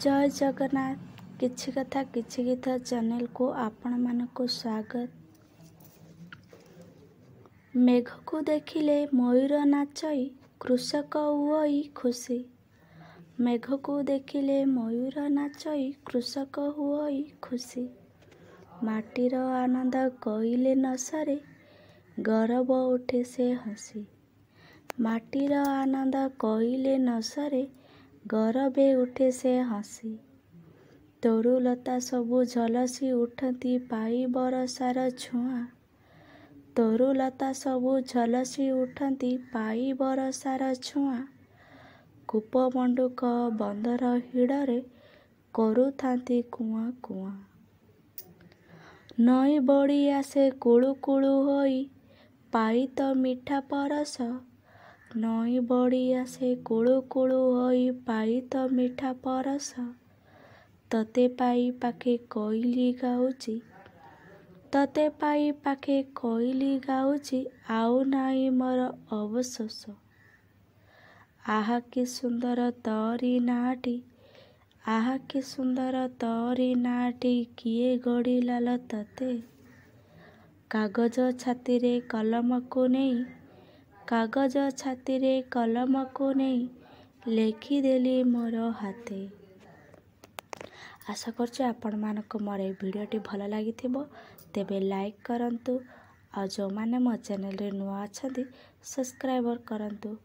जय जगन्नाथ किछि कथा किछि गीत चैनल को आपण मानक स्वागत। मेघ को देखिले मयूर नाचई कृषक हुई खुशी। मेघ को देखिले मयूर नाचई कृषक हुई खुशी। माटीर आनंद कहिले न सरे गौरव उठे से हसी। माटीर आनंद कहिले न सरे गौरवे उठे से हसी। तरुलता सबु झलसी उठती पाई बरसार छुआ। तरुलता सबु झलसी उठती पाई बरसार छुआ। कूप मंडूक बंदर हिड़रे करुथांती कुआ कुआ। नई बड़ी आसे कुळु कुळु होई पाई तो मिठा परस। नई बड़ी आसे कुळु कुळु होई पाई तो मिठा परस। तते पाई पाखे कोइली गाउची। तते पाई पाखे कोइली गाउची आउ नाई मोर अवशोष। आहा कि सुंदर तोरी नाटी। आहा कि सुंदर तोरी नाटी किए गढ़िला लो तते। कागज छाती रे कलम को नहीं। कागज छाती रे कलम को नहीं लेखिदेली मोर हाथे। आशा करछु आपण मानक मोर ए भिडियोटी भल लागिथिबो। तेबे लाइक करंतु आ जो माने मो चैनल रे नुआ अछंती सब्सक्राइबर करंतु।